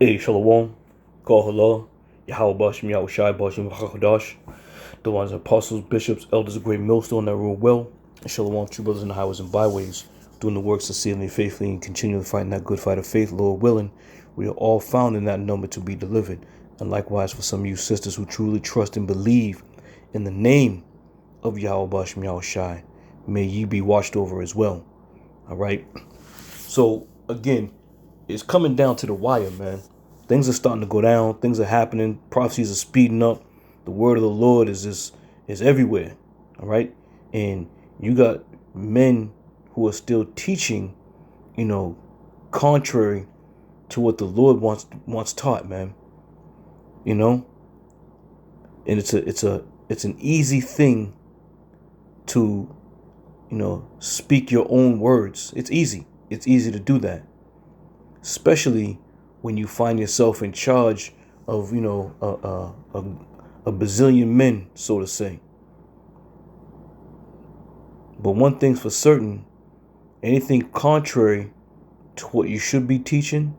Hey, Shalom, Kohala, Yahweh Bashim, Yahweh Shai Bashim, Hakadosh, the ones apostles, bishops, elders, a great millstone that rule well, and Shalom, true brothers in the highways and byways, doing the work sincerely and faithfully, and continually fighting that good fight of faith, Lord willing. We are all found in that number to be delivered. And likewise for some of you sisters who truly trust and believe in the name of Yahweh Bashim, Yahweh Shai, may ye be watched over as well. All right. So again, it's coming down to the wire, man. Things are starting to go down. Things are happening. Prophecies are speeding up. The word of the Lord is everywhere. All right. And you got men who are still teaching, contrary to what the Lord wants taught, man. And it's an easy thing to, speak your own words. It's easy. It's easy to do that, especially when you find yourself in charge of, a bazillion men, so to say. But one thing's for certain, anything contrary to what you should be teaching,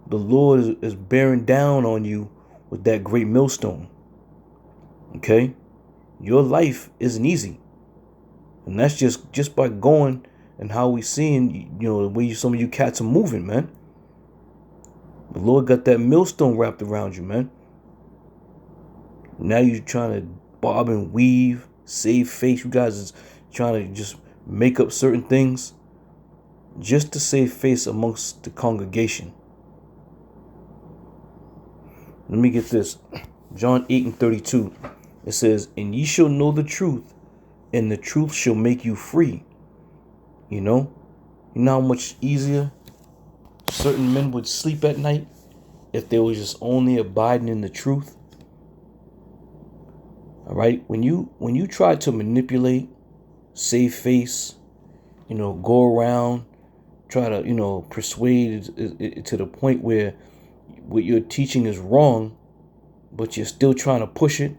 the Lord is bearing down on you with that great millstone. Okay? Your life isn't easy. And that's just by going and how we seeing, the way some of you cats are moving, man. The Lord got that millstone wrapped around you, man. Now you're trying to bob and weave, save face. You guys is trying to just make up certain things just to save face amongst the congregation. Let me get this. John 8:32. It says, "And ye shall know the truth, and the truth shall make you free." You know how much easier certain men would sleep at night if they were just only abiding in the truth. All right, when you try to manipulate, save face, go around, try to persuade it to the point where what you're teaching is wrong, but you're still trying to push it,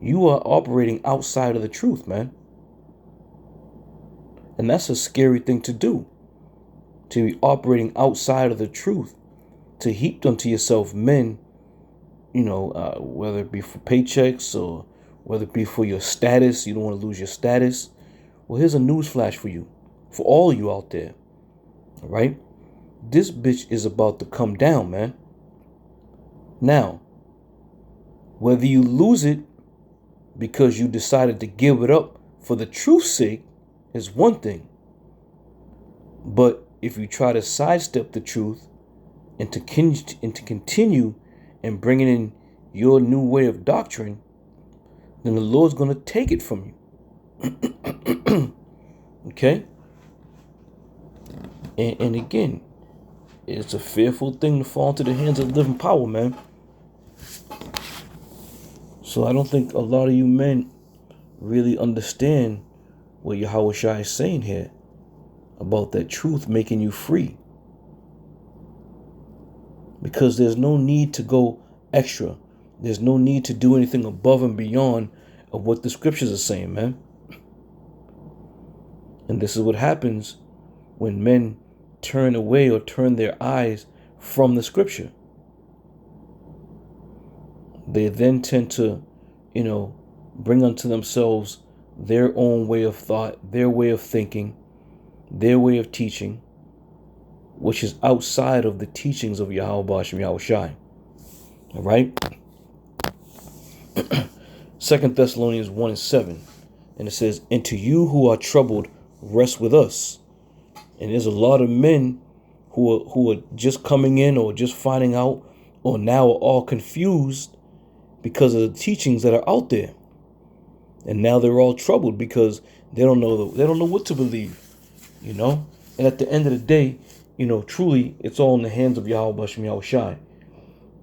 you are operating outside of the truth, man. And that's a scary thing to do, to be operating outside of the truth, to heap unto yourself men, whether it be for paychecks or whether it be for your status. You don't want to lose your status. Well, here's a news flash for you, for all of you out there. All right? This bitch is about to come down, man. Now, whether you lose it because you decided to give it up for the truth's sake is one thing. But if you try to sidestep the truth and to continue and bringing in your new way of doctrine, then the Lord's going to take it from you. Okay? And again, it's a fearful thing to fall into the hands of living power, man. So I don't think a lot of you men really understand what Yahweh Shai is saying here about that truth making you free. Because there's no need to go extra. There's no need to do anything above and beyond of what the scriptures are saying, man. And this is what happens when men turn away or turn their eyes from the scripture. They then tend to, bring unto themselves their own way of thought, their way of thinking, their way of teaching, which is outside of the teachings of Yahweh Bashim Yahweh Shai. All right? 2 Thessalonians 1:7. And it says, "And to you who are troubled, rest with us." And there's a lot of men who are just coming in or just finding out or now are all confused because of the teachings that are out there. And now they're all troubled because they don't know what to believe, And at the end of the day, truly it's all in the hands of Yahweh Bashim Yahweh Shai.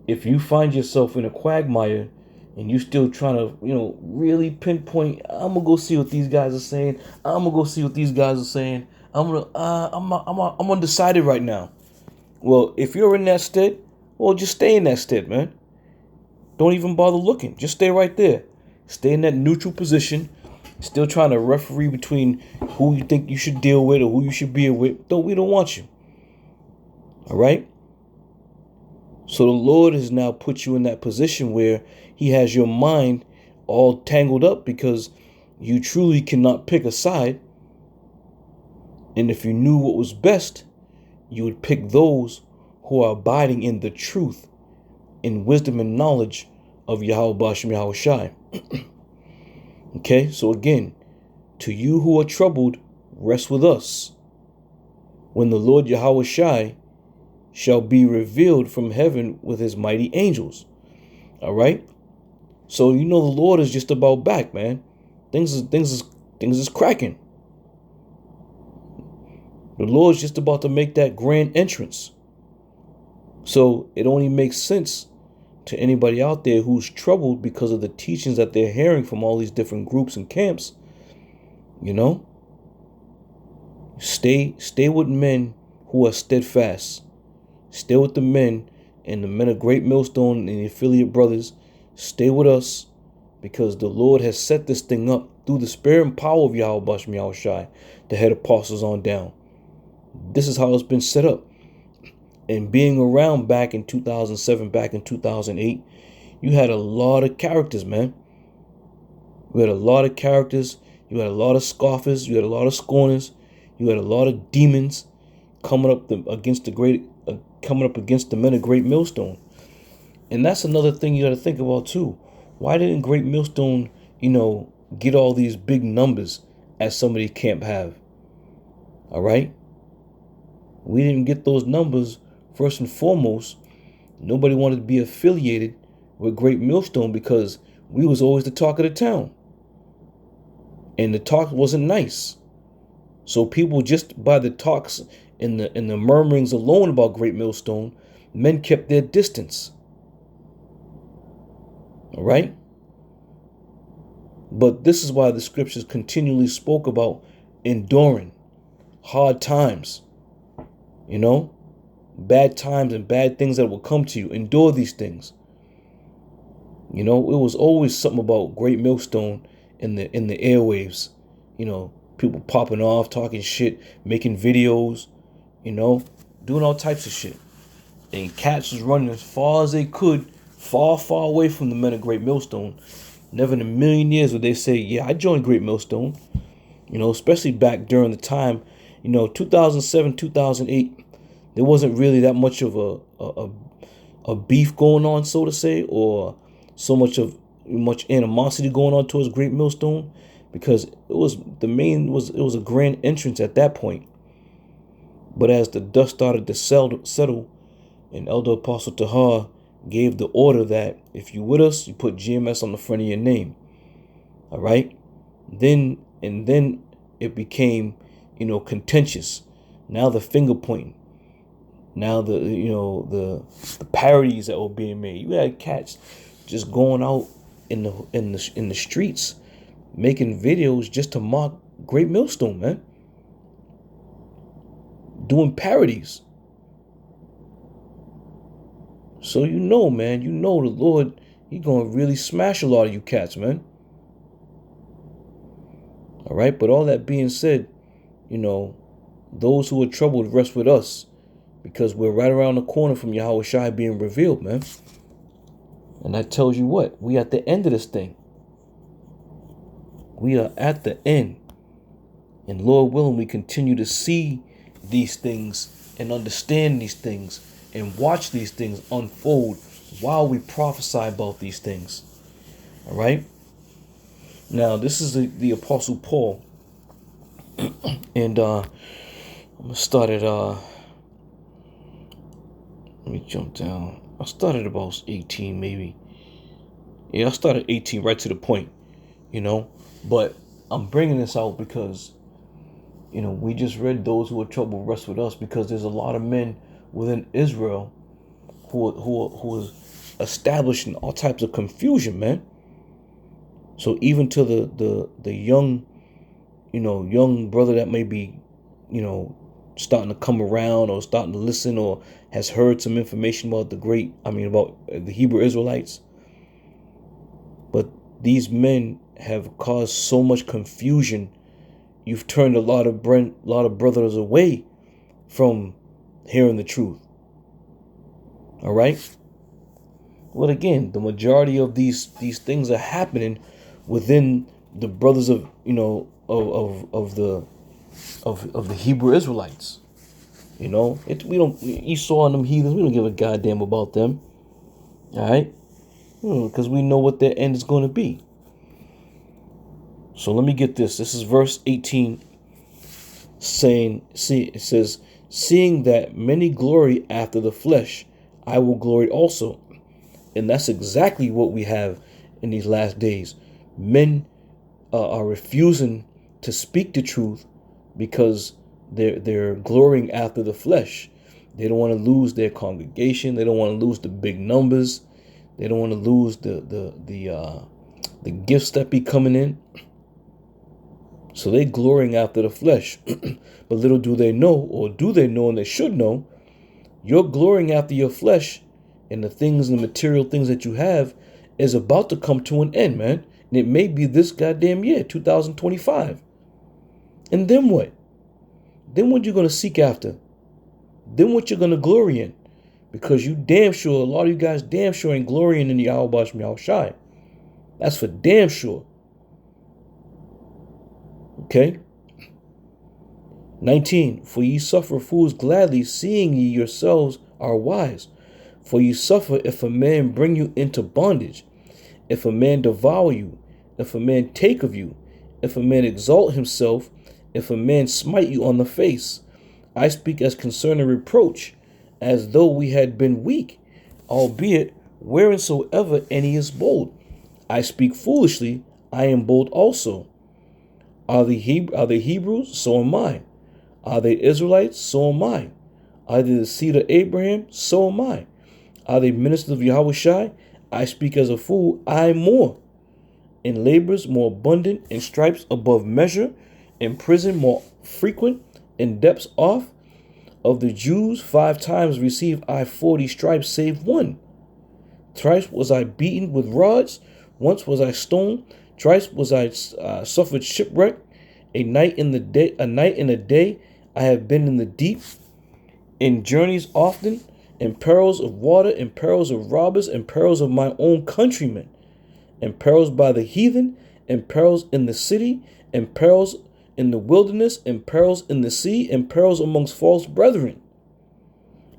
If you find yourself in a quagmire and you still trying to, really pinpoint, I'm gonna go see what these guys are saying. I'm undecided right now. Well, if you're in that stead, well, just stay in that stead, man. Don't even bother looking. Just stay right there. Stay in that neutral position. Still trying to referee between who you think you should deal with or who you should be with. We don't want you. All right? So the Lord has now put you in that position where he has your mind all tangled up because you truly cannot pick a side. And if you knew what was best, you would pick those who are abiding in the truth, in wisdom and knowledge of Yahweh Bashem Yahweh Shai. Okay, so again, to you who are troubled, rest with us. When the Lord Yahweh Shai shall be revealed from heaven with his mighty angels. All right. So the Lord is just about back, man. Things is cracking. The Lord's just about to make that grand entrance. So it only makes sense to anybody out there who's troubled because of the teachings that they're hearing from all these different groups and camps. Stay with men who are steadfast. Stay with the men and the men of Great Millstone and the affiliate brothers. Stay with us because the Lord has set this thing up through the spirit and power of Yahweh Bashem Yahweh Shai, the head apostles on down. This is how it's been set up. And being around back in 2007, back in 2008, you had a lot of characters, man. You had a lot of characters. You had a lot of scoffers. You had a lot of scorners. You had a lot of demons coming up against the men of Great Millstone. And that's another thing you got to think about too. Why didn't Great Millstone, get all these big numbers as some of these camp have? All right. We didn't get those numbers. First and foremost, nobody wanted to be affiliated with Great Millstone because we was always the talk of the town. And the talk wasn't nice. So people, just by the talks and the murmurings alone about Great Millstone, men kept their distance. All right? But this is why the scriptures continually spoke about enduring hard times. Bad times and bad things that will come to you. Endure these things. It was always something about Great Millstone in the airwaves. People popping off, talking shit, making videos, doing all types of shit. And cats was running as far as they could, far, far away from the men of Great Millstone. Never in a million years would they say, yeah, I joined Great Millstone. Especially back during the time, 2007, 2008. There wasn't really that much of a beef going on, so to say, or so much animosity going on towards Great Millstone, because it was a grand entrance at that point. But as the dust started to settle, and Elder Apostle Tahar gave the order that if you with us, you put GMS on the front of your name. All right. Then it became, contentious. Now the finger pointing. Now the parodies that were being made. You had cats just going out in the streets, making videos just to mock Great Millstone, man. Doing parodies. So man, the Lord, He gonna really smash a lot of you cats, man. All right, but all that being said, those who are troubled rest with us, because we're right around the corner from Yahweh Shai being revealed, man. And that tells you what? We at the end of this thing. We are at the end. And Lord willing, we continue to see these things and understand these things and watch these things unfold while we prophesy about these things. All right? Now, this is the Apostle Paul. And I'm going to start at... let me jump down. I started about 18, maybe. Yeah, I started 18 right to the point, But I'm bringing this out because, we just read those who are troubled rest with us, because there's a lot of men within Israel who are establishing all types of confusion, man. So even to the young, young brother that may be, starting to come around or starting to listen or has heard some information about about the Hebrew Israelites. But these men have caused so much confusion. You've turned a lot of brothers away from hearing the truth. All right. Well, again, the majority of these things are happening within the brothers of of the Hebrew Israelites. We don't Esau and them heathens. We don't give a goddamn about them. All right, because we know what their end is going to be. So let me get this. This is verse 18, it says, "Seeing that many glory after the flesh, I will glory also." And that's exactly what we have in these last days. Men are refusing to speak the truth because they're glorying after the flesh. They don't want to lose their congregation. They don't want to lose the big numbers. They don't want to lose the gifts that be coming in. So they glorying after the flesh. But little do they know, or do they know, and they should know, you're glorying after your flesh and the things and the material things that you have is about to come to an end, man. And it may be this goddamn year, 2025. And then what? Then what you going to seek after? Then what you're going to glory in? Because you damn sure, a lot of you guys damn sure ain't glorying in the Yahweh Shai. That's for damn sure. Okay? 19. For ye suffer fools gladly, seeing ye yourselves are wise. For ye suffer if a man bring you into bondage, if a man devour you, if a man take of you, if a man exalt himself, if a man smite you on the face. I speak as concerning reproach, as though we had been weak, albeit wheresoever any is bold. I speak foolishly, I am bold also. Are they Hebrews? So am I. Are they Israelites? So am I. Are they the seed of Abraham? So am I. Are they ministers of Yahweh Shai? I speak as a fool, I more. In labors more abundant, in stripes above measure, in prison more frequent, in depths off. Of the Jews 5 times received I 40 stripes, save one. Thrice was I beaten with rods, once was I stoned, thrice was I suffered shipwreck. A night and a day I have been in the deep, in journeys often, in perils of water, in perils of robbers, in perils of my own countrymen, in perils by the heathen, in perils in the city, in perils in the wilderness, in perils in the sea, in perils amongst false brethren,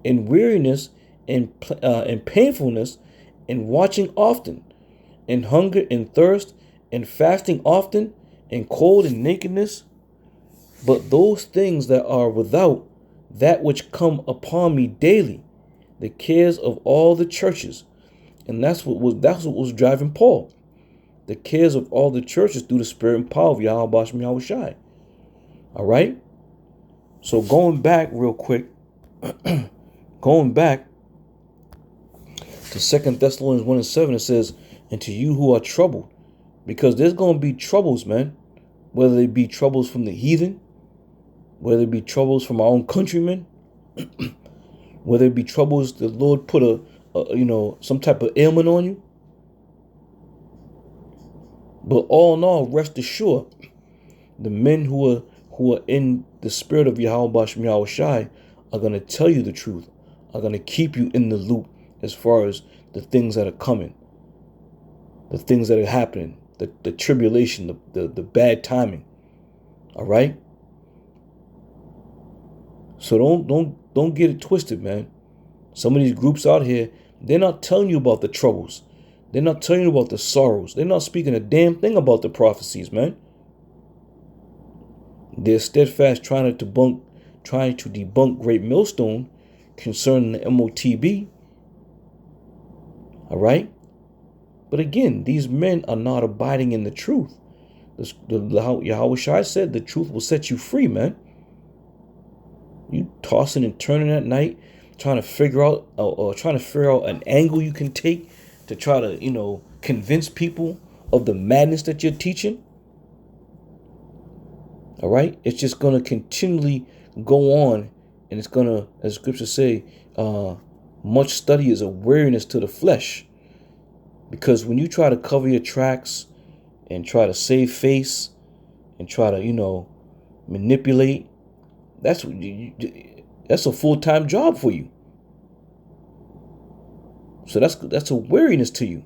in weariness, in painfulness, in watching often, in hunger, in thirst, in fasting often, in cold and nakedness. But those things that are without, that which come upon me daily, the cares of all the churches. And that's what was driving Paul. The cares of all the churches through the spirit and power of Yahweh Shai. All right. So going back real quick, going back to 2 Thessalonians 1:7, it says, "And to you who are troubled," because there's going to be troubles, man, whether they be troubles from the heathen, whether it be troubles from our own countrymen, whether it be troubles the Lord put some type of ailment on you. But all in all, rest assured, the men who are in the spirit of Yahweh Shai are going to tell you the truth, are going to keep you in the loop as far as the things that are coming, the things that are happening, the tribulation, the bad timing. All right. So don't get it twisted, man. Some of these groups out here, they're not telling you about the troubles. They're not telling you about the sorrows. They're not speaking a damn thing about the prophecies, man. They're steadfast trying to debunk Great Millstone concerning the MOTB. All right? But again, these men are not abiding in the truth. Yahweh Shai said the truth will set you free, man. You tossing and turning at night, trying to figure out an angle you can take to try to, convince people of the madness that you're teaching. All right, it's just gonna continually go on, and it's gonna, as scriptures say, much study is a weariness to the flesh. Because when you try to cover your tracks and try to save face and try to, manipulate, that's a full-time job for you. So that's a weariness to you.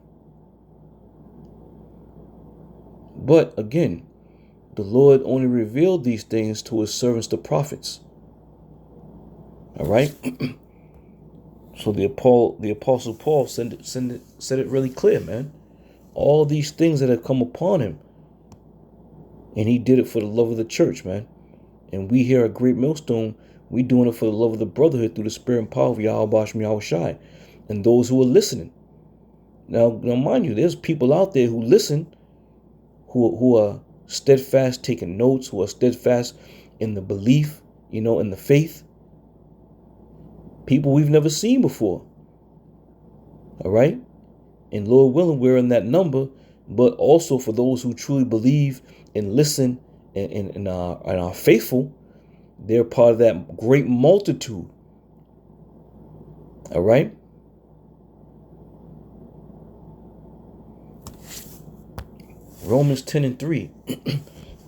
But again, the Lord only revealed these things to his servants, the prophets. All right. So the apostle Paul said it really clear, man. All these things that have come upon him, and he did it for the love of the church, man. And we here at Great Millstone, we doing it for the love of the brotherhood through the spirit and power of Yahweh Hashem Yahweh Shai, and those who are listening. Now, mind you, there's people out there who listen, who are steadfast, taking notes, who are steadfast in the belief, in the faith. People we've never seen before. All right? And Lord willing, we're in that number, but also for those who truly believe and listen and are faithful, they're part of that great multitude. All right? Romans 10:3,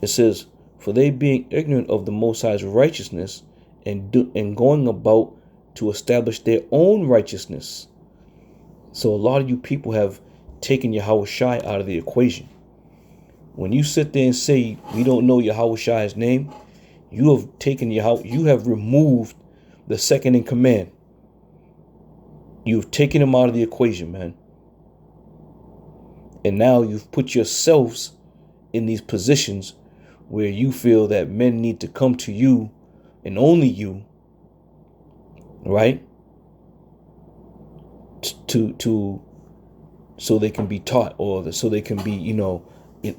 it says, for they being ignorant of the Most High's righteousness and going about to establish their own righteousness. So a lot of you people have taken Yahweh Shai out of the equation. When you sit there and say we don't know Yahweh Shai's name, you have removed the second in command. You've taken him out of the equation, man. And now you've put yourselves in these positions where you feel that men need to come to you and only you, right? To so they can be taught, or so they can be,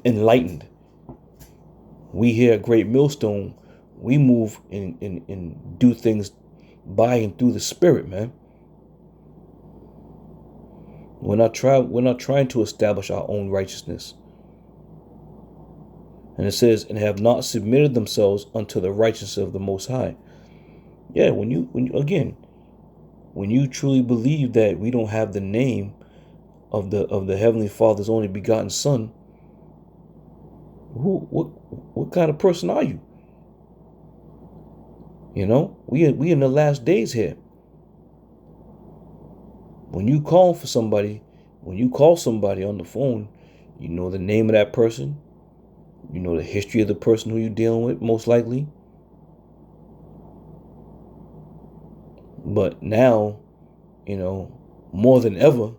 enlightened. We here at Great Millstone, we move and do things by and through the Spirit, man. We're not trying to establish our own righteousness. And it says, and have not submitted themselves unto the righteousness of the Most High. Yeah, when you truly believe that we don't have the name of the Heavenly Father's only begotten Son, what kind of person are you? We in the last days here. When you call somebody on the phone, you know the name of that person. You know the history of the person who you're dealing with, most likely. But now, more than ever,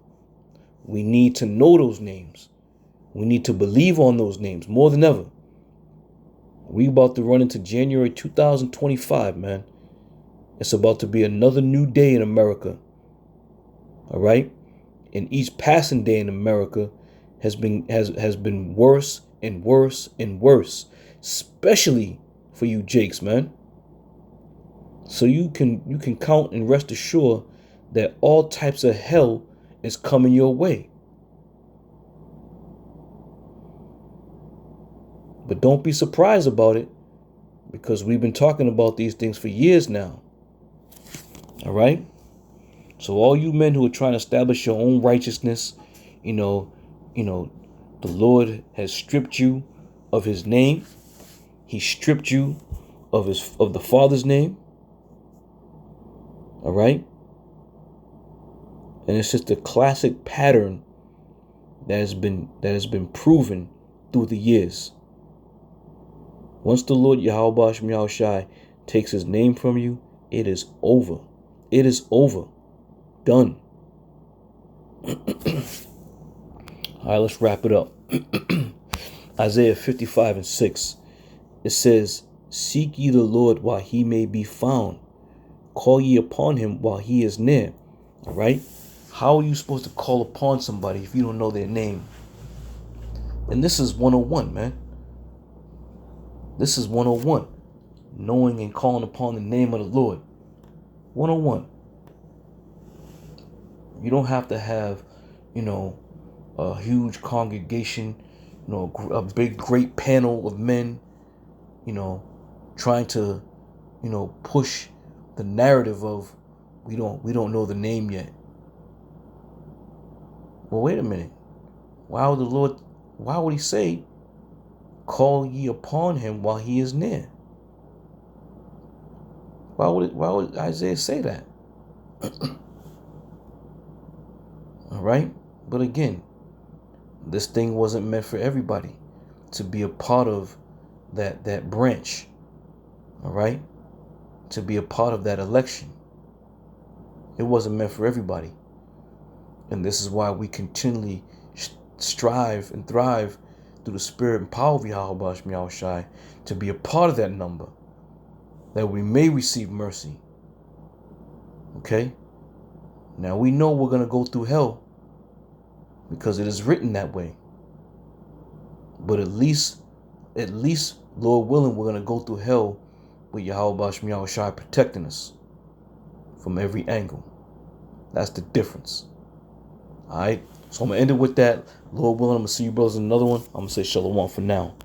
we need to know those names. We need to believe on those names more than ever. We about to run into January 2025, man. It's about to be another new day in America. All right? And each passing day in America has been worse and worse and worse, especially for you Jakes, man. So you can count and rest assured that all types of hell is coming your way. But don't be surprised about it, because we've been talking about these things for years now. All right? So all you men who are trying to establish your own righteousness, the Lord has stripped you of his name. He stripped you of the Father's name. All right? And it's just a classic pattern that has been proven through the years. Once the Lord Yahweh Hashem Yahweh Shai takes his name from you, it is over. It is over. Done. All right, let's wrap it up. Isaiah 55:6. It says, seek ye the Lord while he may be found. Call ye upon him while he is near. All right? How are you supposed to call upon somebody if you don't know their name? And this is 101, man. This is 101. Knowing and calling upon the name of the Lord. 101. You don't have to have, a huge congregation, a big, great panel of men, trying to, push the narrative of we don't know the name yet. Well, wait a minute. Why would he say, call ye upon him while he is near? Why would Isaiah say that? right? But again, this thing wasn't meant for everybody to be a part of that branch. All right? To be a part of that election. It wasn't meant for everybody. And this is why we continually strive and thrive through the spirit and power of Yahweh Shai Shai to be a part of that number, that we may receive mercy. Okay? Now we know we're going to go through hell because it is written that way. But at least, Lord willing, we're going to go through hell with Yahweh Shai protecting us from every angle. That's the difference. All right? So I'm going to end it with that. Lord willing, I'm going to see you brothers in another one. I'm going to say shalom for now.